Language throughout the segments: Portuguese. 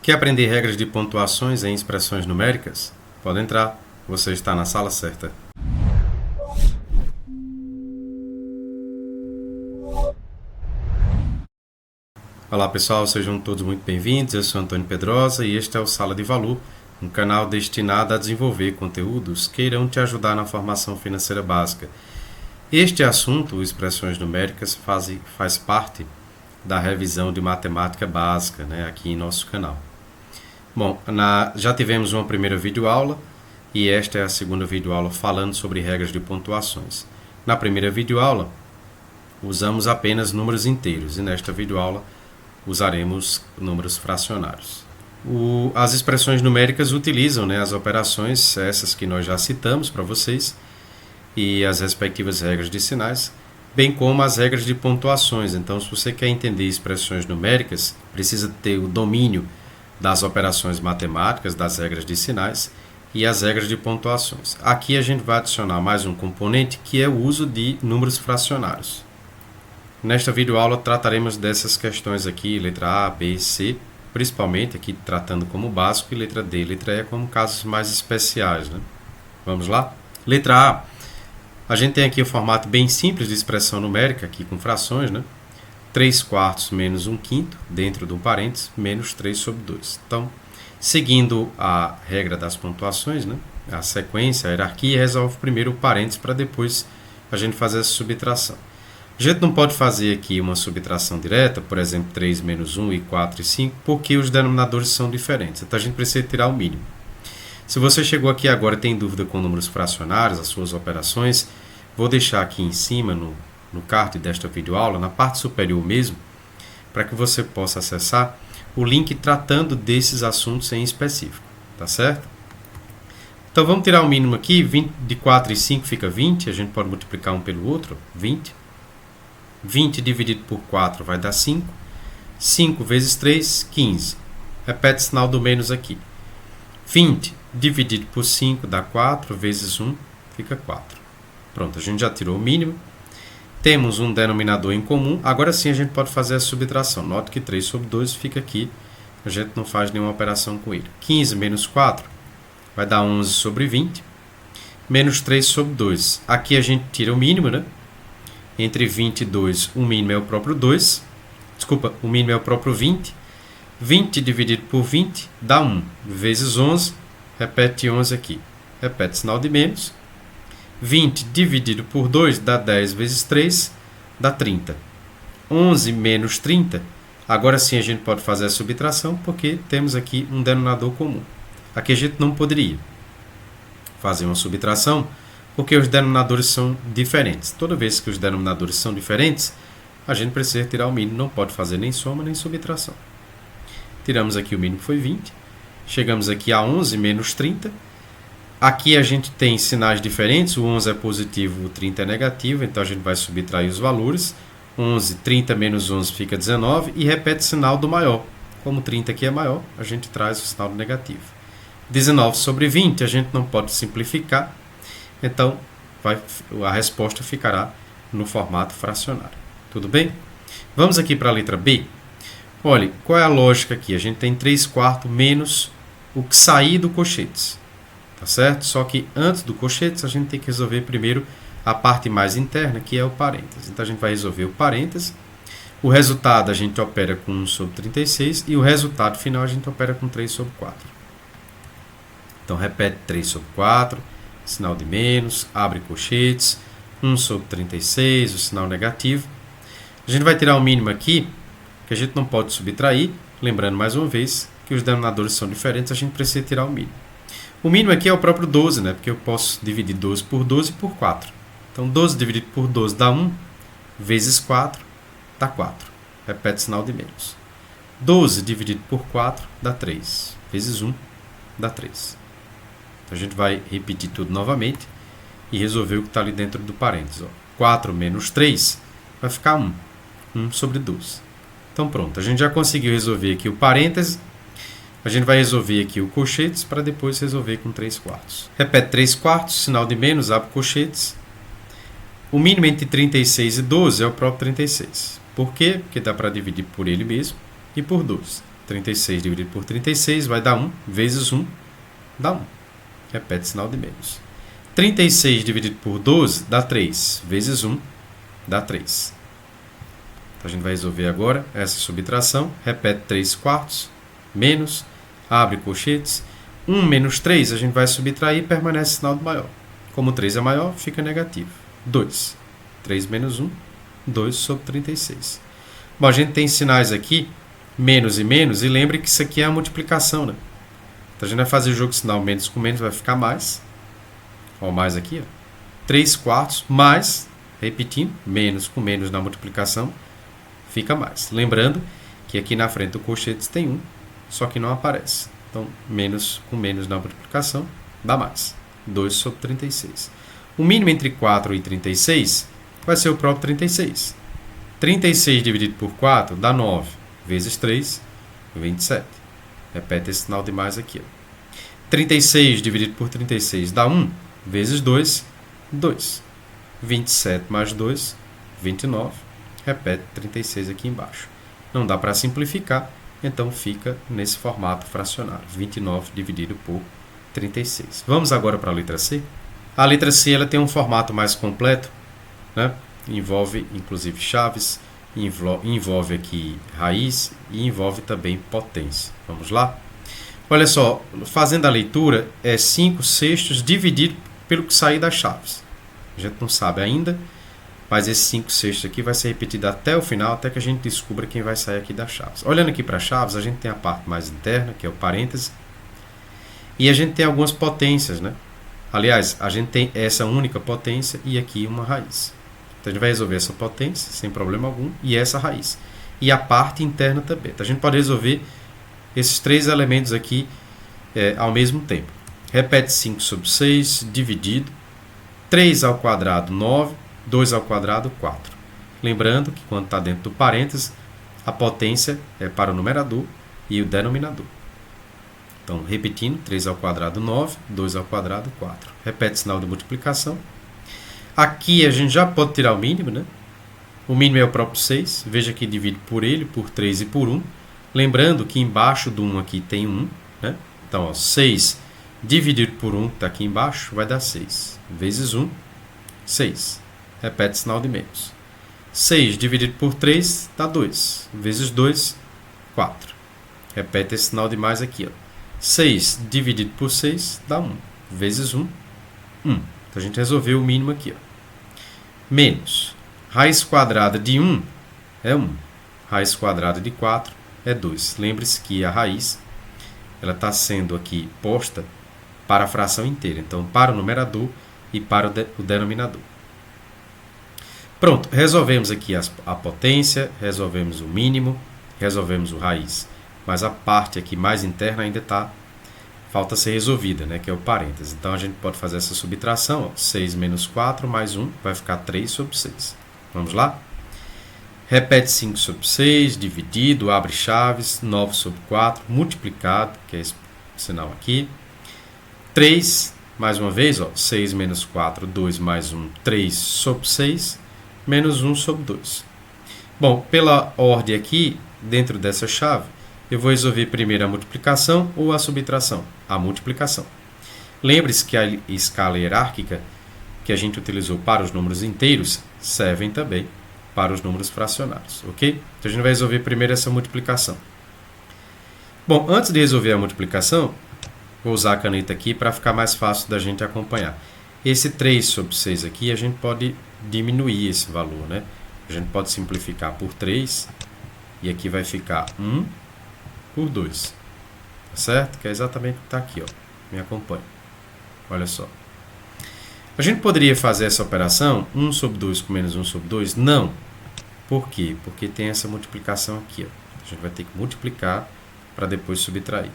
Quer aprender regras de pontuações em expressões numéricas? Pode entrar, você está na sala certa. Olá pessoal, sejam todos muito bem-vindos, eu sou Antônio Pedrosa e este é o Sala de Valor, um canal destinado a desenvolver conteúdos que irão te ajudar na formação financeira básica. Este assunto, expressões numéricas, faz parte da revisão de matemática básica, aqui em nosso canal. Bom, já tivemos uma primeira videoaula e esta é a segunda videoaula falando sobre regras de pontuações. Na primeira videoaula, usamos apenas números inteiros e nesta videoaula usaremos números fracionários. As expressões numéricas utilizam as operações, essas que nós já citamos para vocês, e as respectivas regras de sinais, bem como as regras de pontuações. Então, se você quer entender expressões numéricas, precisa ter o domínio das operações matemáticas, das regras de sinais e as regras de pontuações. Aqui a gente vai adicionar mais um componente que é o uso de números fracionários. Nesta videoaula trataremos dessas questões aqui, letra A, B, C, principalmente aqui tratando como básico, e letra D e letra E como casos mais especiais. Vamos lá? Letra A gente tem aqui o formato bem simples de expressão numérica, aqui com frações, 3 quartos menos 1 quinto, dentro do parênteses, menos 3 sobre 2. Então, seguindo a regra das pontuações, a sequência, a hierarquia, resolve primeiro o parênteses para depois a gente fazer essa subtração. A gente não pode fazer aqui uma subtração direta, por exemplo, 3 menos 1 e 4 e 5, porque os denominadores são diferentes. Então, a gente precisa tirar o mínimo. Se você chegou aqui agora e tem dúvida com números fracionários, as suas operações, vou deixar aqui em cima, no card desta videoaula, na parte superior mesmo, para que você possa acessar o link tratando desses assuntos em específico, tá certo? Então vamos tirar o mínimo aqui, 20 de 4 e 5 fica 20, a gente pode multiplicar um pelo outro, 20. 20 dividido por 4 vai dar 5, 5 vezes 3, 15. Repete o sinal do menos aqui. 20 dividido por 5 dá 4, vezes 1 fica 4. Pronto, a gente já tirou o mínimo. Temos um denominador em comum, agora sim a gente pode fazer a subtração. Note que 3 sobre 2 fica aqui, a gente não faz nenhuma operação com ele. 15 menos 4 vai dar 11 sobre 20, menos 3 sobre 2. Aqui a gente tira o mínimo, Entre 20 e 2, o mínimo é o próprio 2. Desculpa, o mínimo é o próprio 20. 20 dividido por 20 dá 1, vezes 11, repete 11 aqui. Repete sinal de menos. 20 dividido por 2 dá 10 vezes 3, dá 30. 11 menos 30, agora sim a gente pode fazer a subtração, porque temos aqui um denominador comum. Aqui a gente não poderia fazer uma subtração, porque os denominadores são diferentes. Toda vez que os denominadores são diferentes, a gente precisa tirar o mínimo, não pode fazer nem soma nem subtração. Tiramos aqui o mínimo, foi 20. Chegamos aqui a 11 menos 30. Aqui a gente tem sinais diferentes, o 11 é positivo, o 30 é negativo, então a gente vai subtrair os valores. 11, 30 menos 11 fica 19 e repete o sinal do maior. Como 30 aqui é maior, a gente traz o sinal do negativo. 19 sobre 20 a gente não pode simplificar, então a resposta ficará no formato fracionário. Tudo bem? Vamos aqui para a letra B. Olha, qual é a lógica aqui? A gente tem 3 quartos menos o que sair do cochetes. Tá certo? Só que antes do cochetes, a gente tem que resolver primeiro a parte mais interna, que é o parênteses. Então, a gente vai resolver o parênteses. O resultado a gente opera com 1 sobre 36 e o resultado final a gente opera com 3 sobre 4. Então, repete 3 sobre 4, sinal de menos, abre cochetes, 1 sobre 36, o sinal negativo. A gente vai tirar o mínimo aqui, que a gente não pode subtrair. Lembrando mais uma vez que os denominadores são diferentes, a gente precisa tirar o mínimo. O mínimo aqui é o próprio 12, porque eu posso dividir 12 por 12 por 4. Então, 12 dividido por 12 dá 1, vezes 4 dá 4. Repete o sinal de menos. 12 dividido por 4 dá 3, vezes 1 dá 3. Então, a gente vai repetir tudo novamente e resolver o que está ali dentro do parênteses. 4 menos 3 vai ficar 1, 1 sobre 12. Então, pronto, a gente já conseguiu resolver aqui o parênteses. A gente vai resolver aqui o cochetes para depois resolver com 3 quartos. Repete 3 quartos, sinal de menos, abre cochetes. O mínimo entre 36 e 12 é o próprio 36. Por quê? Porque dá para dividir por ele mesmo e por 12. 36 dividido por 36 vai dar 1, vezes 1 dá 1. Repete sinal de menos. 36 dividido por 12 dá 3, vezes 1 dá 3. Então, a gente vai resolver agora essa subtração. Repete 3 quartos, menos, abre colchetes. 1 menos 3 a gente vai subtrair e permanece sinal do maior. Como 3 é maior, fica negativo. 2. 3 menos 1, 2 sobre 36. Bom, a gente tem sinais aqui, menos, e lembre que isso aqui é a multiplicação, né? Então, a gente vai fazer o jogo sinal menos com menos, vai ficar mais. Ó, mais aqui, ó. 3 quartos, mais, repetindo, menos com menos na multiplicação, fica mais. Lembrando que aqui na frente do colchetes tem 1, só que não aparece. Então, menos com menos na multiplicação, dá mais. 2 sobre 36. O mínimo entre 4 e 36 vai ser o próprio 36. 36 dividido por 4 dá 9, vezes 3, 27. Repete esse sinal de mais aqui. Ó. 36 dividido por 36 dá 1, vezes 2, 2. 27 mais 2, 29. Repete 36 aqui embaixo. Não dá para simplificar, então fica nesse formato fracionário. 29 dividido por 36. Vamos agora para a letra C. A letra C ela tem um formato mais completo, né? Envolve inclusive chaves, envolve aqui raiz e envolve também potência. Vamos lá? Olha só, fazendo a leitura, é 5 sextos dividido pelo que sair das chaves. A gente não sabe ainda, mas esse 5 sextos aqui vai ser repetido até o final, até que a gente descubra quem vai sair aqui das chaves. Olhando aqui para as chaves, a gente tem a parte mais interna, que é o parêntese, e a gente tem algumas potências, né? Aliás, a gente tem essa única potência e aqui uma raiz. Então, a gente vai resolver essa potência, sem problema algum, e essa raiz. E a parte interna também. Então, a gente pode resolver esses 3 elementos aqui ao mesmo tempo. Repete 5 sobre 6, dividido. 3 ao quadrado, 9. 2 ao quadrado, 4. Lembrando que quando está dentro do parênteses, a potência é para o numerador e o denominador. Então, repetindo, 3 ao quadrado, 9. 2 ao quadrado, 4. Repete sinal de multiplicação. Aqui a gente já pode tirar o mínimo, né? O mínimo é o próprio 6. Veja que divido por ele, por 3 e por 1. Lembrando que embaixo do 1 aqui tem 1. Né? Então, ó, 6 dividido por 1, que está aqui embaixo, vai dar 6. Vezes 1, 6. Repete sinal de menos. 6 dividido por 3 dá 2. Vezes 2, 4. Repete esse sinal de mais aqui. Ó. 6 dividido por 6 dá 1. Vezes 1, 1. Então, a gente resolveu o mínimo aqui. Ó. Menos. Raiz quadrada de 1 é 1. Raiz quadrada de 4 é 2. Lembre-se que a raiz ela está sendo aqui posta para a fração inteira. Então, para o numerador e para o denominador. Pronto, resolvemos aqui a potência, resolvemos o mínimo, resolvemos o raiz. Mas a parte aqui mais interna ainda falta ser resolvida, né, que é o parênteses. Então, a gente pode fazer essa subtração. Ó, 6 menos 4 mais 1 vai ficar 3 sobre 6. Vamos lá? Repete 5 sobre 6, dividido, abre chaves, 9 sobre 4, multiplicado, que é esse sinal aqui. 3, mais uma vez, ó, 6 menos 4, 2 mais 1, 3 sobre 6, menos 1 sobre 2. Bom, pela ordem aqui, dentro dessa chave, eu vou resolver primeiro a multiplicação ou a subtração? A multiplicação. Lembre-se que a escala hierárquica que a gente utilizou para os números inteiros servem também para os números fracionários, ok? Então, a gente vai resolver primeiro essa multiplicação. Bom, antes de resolver a multiplicação, vou usar a caneta aqui para ficar mais fácil da gente acompanhar. Esse 3 sobre 6 aqui, a gente pode diminuir esse valor, né? A gente pode simplificar por 3 e aqui vai ficar 1 por 2, tá certo? Que é exatamente o que está aqui, ó. Me acompanhe. Olha só. A gente poderia fazer essa operação 1 sobre 2 com menos 1 sobre 2? Não. Por quê? Porque tem essa multiplicação aqui, ó. A gente vai ter que multiplicar para depois subtrair.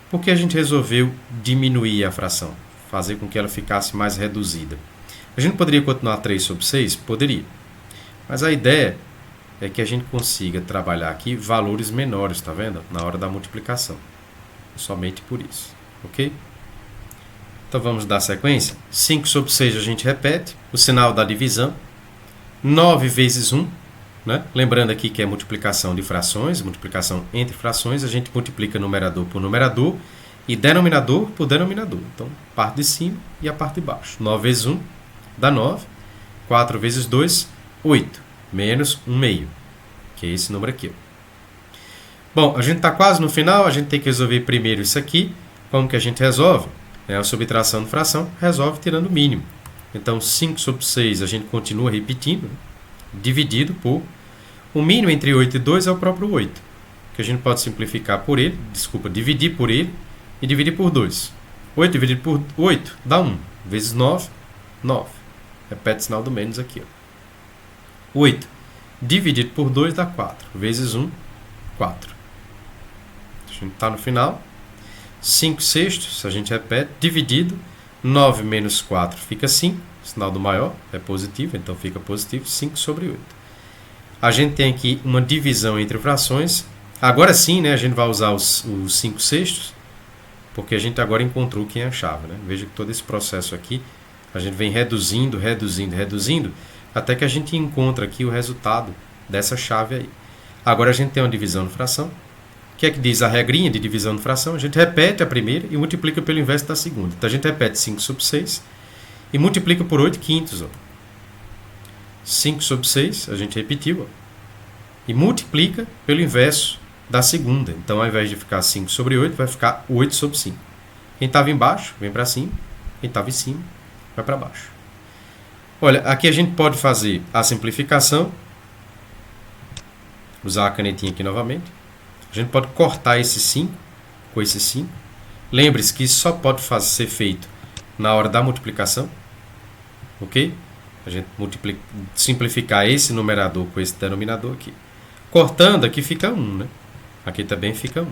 Por que a gente resolveu diminuir a fração? Fazer com que ela ficasse mais reduzida. A gente poderia continuar 3 sobre 6? Poderia. Mas a ideia é que a gente consiga trabalhar aqui valores menores, tá vendo? Na hora da multiplicação. Somente por isso. Ok? Então vamos dar sequência. 5 sobre 6 a gente repete. O sinal da divisão. 9 vezes 1 né? Lembrando aqui que é multiplicação de frações, multiplicação entre frações, a gente multiplica numerador por numerador e denominador por denominador. Então, parte de cima e a parte de baixo. 9 vezes 1 dá 9. 4 vezes 2, 8. Menos 1 meio, que é esse número aqui. Bom, a gente está quase no final, a gente tem que resolver primeiro isso aqui. Como que a gente resolve? A subtração de fração resolve tirando o mínimo. Então, 5 sobre 6 a gente continua repetindo, né? Dividido por... O mínimo entre 8 e 2 é o próprio 8, que a gente pode simplificar por ele, dividir por ele e dividir por 2. 8 dividido por 8 dá 1. Vezes 9, 9. Repete o sinal do menos aqui. 8 dividido por 2 dá 4. Vezes 1, 4. A gente está no final. 5 sextos, a gente repete, dividido. 9 menos 4 fica 5. Sinal do maior é positivo, então fica positivo. 5 sobre 8. A gente tem aqui uma divisão entre frações. Agora sim, né, a gente vai usar os 5 sextos, porque a gente agora encontrou quem é a chave. Né? Veja que todo esse processo aqui, a gente vem reduzindo, até que a gente encontra aqui o resultado dessa chave aí. Agora a gente tem uma divisão de fração. O que é que diz a regrinha de divisão de fração? A gente repete a primeira e multiplica pelo inverso da segunda. Então a gente repete 5 sobre 6 e multiplica por 8 quintos. Ó. 5 sobre 6, a gente repetiu. Ó, e multiplica pelo inverso da segunda. Então ao invés de ficar 5 sobre 8, vai ficar 8 sobre 5. Quem estava embaixo, vem para cima. Quem estava em cima, vai para baixo. Olha, aqui a gente pode fazer a simplificação. Usar a canetinha aqui novamente. A gente pode cortar esse 5 com esse 5. Lembre-se que isso só pode ser feito na hora da multiplicação. Ok? A gente simplificar esse numerador com esse denominador aqui. Cortando, aqui fica 1. Né? Aqui também fica 1.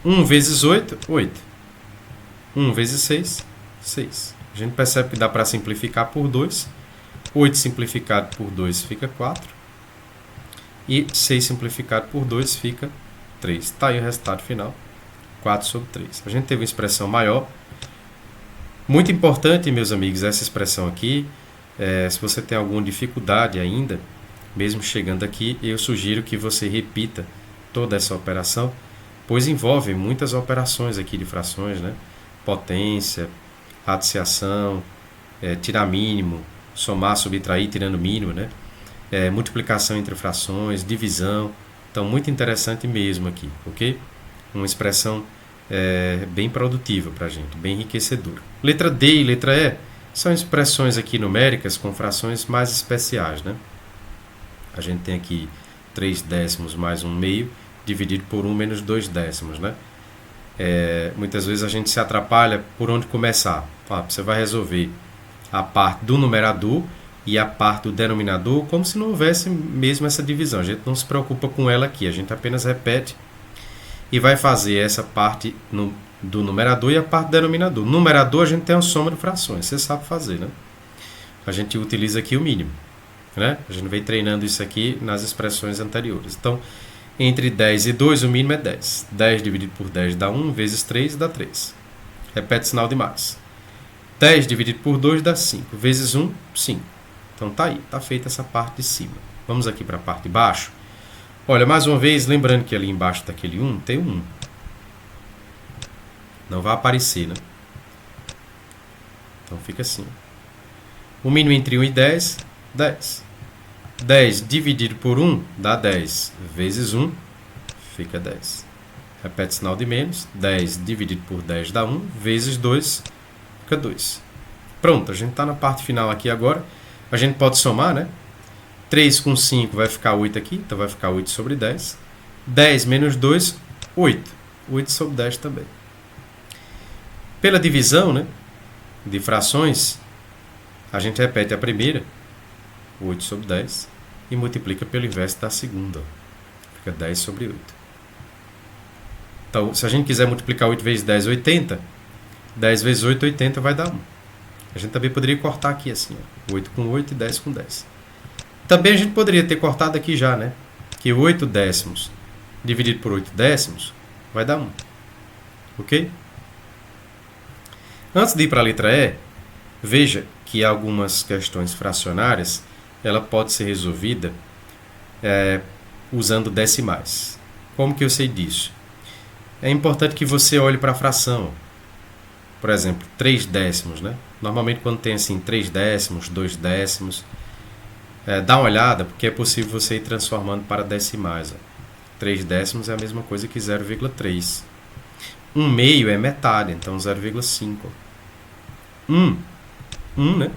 1 vezes 8, 8. 1 vezes 6, 6. A gente percebe que dá para simplificar por 2. 8 simplificado por 2 fica 4. E 6 simplificado por 2 fica 3. Está aí o resultado final. 4 sobre 3. A gente teve uma expressão maior. Muito importante, meus amigos, essa expressão aqui. Se você tem alguma dificuldade ainda, mesmo chegando aqui, eu sugiro que você repita toda essa operação, pois envolve muitas operações aqui de frações, né? Potência, radiciação, tirar mínimo, somar, subtrair, tirando mínimo, né? Multiplicação entre frações, divisão. Então, muito interessante mesmo aqui, ok? Uma expressão bem produtiva para a gente, bem enriquecedora. Letra D e letra E são expressões aqui numéricas com frações mais especiais, né? A gente tem aqui 3 décimos mais 1 meio, dividido por 1 menos 2 décimos, né? Muitas vezes a gente se atrapalha por onde começar. Você vai resolver a parte do numerador e a parte do denominador como se não houvesse mesmo essa divisão. A gente não se preocupa com ela aqui, a gente apenas repete e vai fazer essa parte do numerador e a parte do denominador. No numerador a gente tem uma soma de frações, você sabe fazer, né? A gente utiliza aqui o mínimo, né? A gente vem treinando isso aqui nas expressões anteriores. Então, entre 10 e 2 o mínimo é 10. 10 dividido por 10 dá 1, vezes 3 dá 3. Repete o sinal de mais. 10 dividido por 2 dá 5, vezes 1, 5. Então tá aí, tá feita essa parte de cima. Vamos aqui para a parte de baixo. Olha, mais uma vez, lembrando que ali embaixo daquele 1 tem um 1. Não vai aparecer, né? Então fica assim. O mínimo entre 1 e 10, 10. 10 dividido por 1 dá 10, vezes 1 fica 10. Repete o sinal de menos. 10 dividido por 10 dá 1, vezes 2 fica 2. Pronto, a gente está na parte final aqui agora. A gente pode somar, né? 3 com 5 vai ficar 8 aqui, então vai ficar 8 sobre 10. 10 menos 2, 8. 8 sobre 10 também. Pela divisão, né, de frações, a gente repete a primeira, 8 sobre 10, e multiplica pelo inverso da segunda. Fica 10 sobre 8. Então, se a gente quiser multiplicar 8 vezes 10, 80. 10 vezes 8, 80 vai dar 1. A gente também poderia cortar aqui assim, ó, 8 com 8 e 10 com 10. Também a gente poderia ter cortado aqui já, né? Que 8 décimos dividido por 8 décimos vai dar 1. Ok? Antes de ir para a letra E, veja que algumas questões fracionárias ela pode ser resolvida usando decimais. Como que eu sei disso? É importante que você olhe para a fração. Por exemplo, 3 décimos, né? Normalmente quando tem assim 3 décimos, 2 décimos, dá uma olhada, porque é possível você ir transformando para decimais. 3 décimos é a mesma coisa que 0,3. 1 meio é metade, então 0,5. 1, né?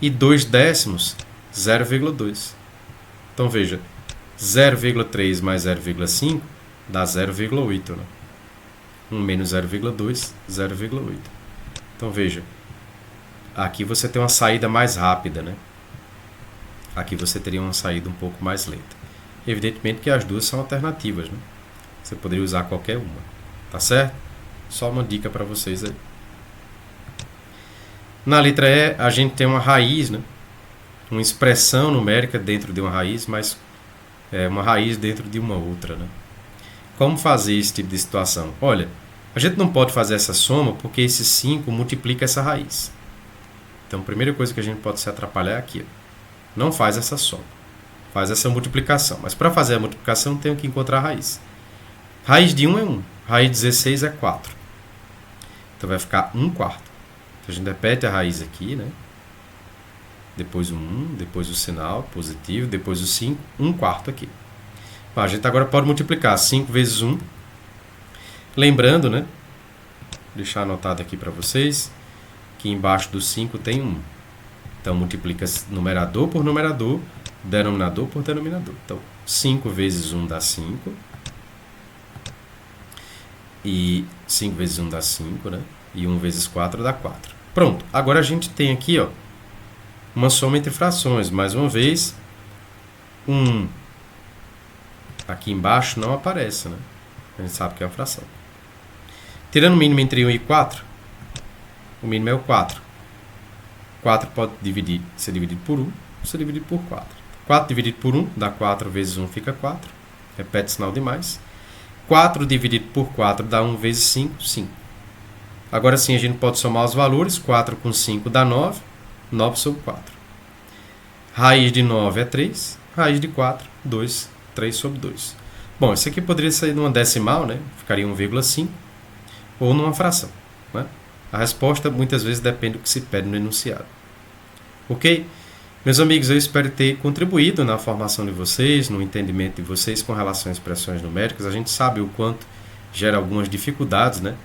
E 2 décimos, 0,2. Então veja, 0,3 mais 0,5 dá 0,8, né? 1 menos 0,2, 0,8. Então veja, aqui você tem uma saída mais rápida, né? Aqui você teria uma saída um pouco mais lenta. Evidentemente que as duas são alternativas, né? Você poderia usar qualquer uma, tá certo? Só uma dica para vocês aí. Na letra E, a gente tem uma raiz, né? Uma expressão numérica dentro de uma raiz, mas uma raiz dentro de uma outra, né? Como fazer esse tipo de situação? Olha, a gente não pode fazer essa soma porque esse 5 multiplica essa raiz. Então, a primeira coisa que a gente pode se atrapalhar é aqui. Não faz essa soma. Faz essa multiplicação. Mas para fazer a multiplicação, tenho que encontrar a raiz. Raiz de 1 é 1. Raiz de 16 é 4. Então, vai ficar 1 quarto. Então, a gente repete a raiz aqui, né? Depois o 1, depois o sinal positivo, depois o 5, 1 quarto aqui. A gente agora pode multiplicar 5 vezes 1. Lembrando, né? Vou deixar anotado aqui para vocês que embaixo do 5 tem 1. Então, multiplica numerador por numerador, denominador por denominador. Então, 5 vezes 1 dá 5. E 5 vezes 1 dá 5, né? E 1 vezes 4 dá 4. Pronto. Agora a gente tem aqui, ó, uma soma entre frações. Mais uma vez, 1 aqui embaixo não aparece, né? A gente sabe que é uma fração. Tirando o mínimo entre 1 e 4, o mínimo é o 4. 4 pode ser dividido por 1, ser dividido por 4. 4 dividido por 1 dá 4 vezes 1 fica 4. Repete o sinal de mais. 4 dividido por 4 dá 1 vezes 5, 5. Agora sim a gente pode somar os valores. 4 com 5 dá 9. 9 sobre 4. Raiz de 9 é 3. Raiz de 4, 2. 3 sobre 2. Bom, isso aqui poderia sair numa decimal, né? Ficaria 1,5. Ou numa fração, né? A resposta muitas vezes depende do que se pede no enunciado. Ok? Meus amigos, eu espero ter contribuído na formação de vocês, no entendimento de vocês com relação às expressões numéricas. A gente sabe o quanto gera algumas dificuldades, né?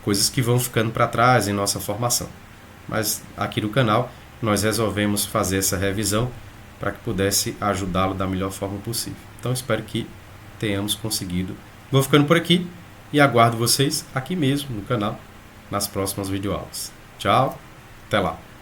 Coisas que vão ficando para trás em nossa formação. Mas aqui no canal nós resolvemos fazer essa revisão para que pudesse ajudá-lo da melhor forma possível. Então espero que tenhamos conseguido. Vou ficando por aqui e aguardo vocês aqui mesmo no canal nas próximas videoaulas. Tchau, até lá!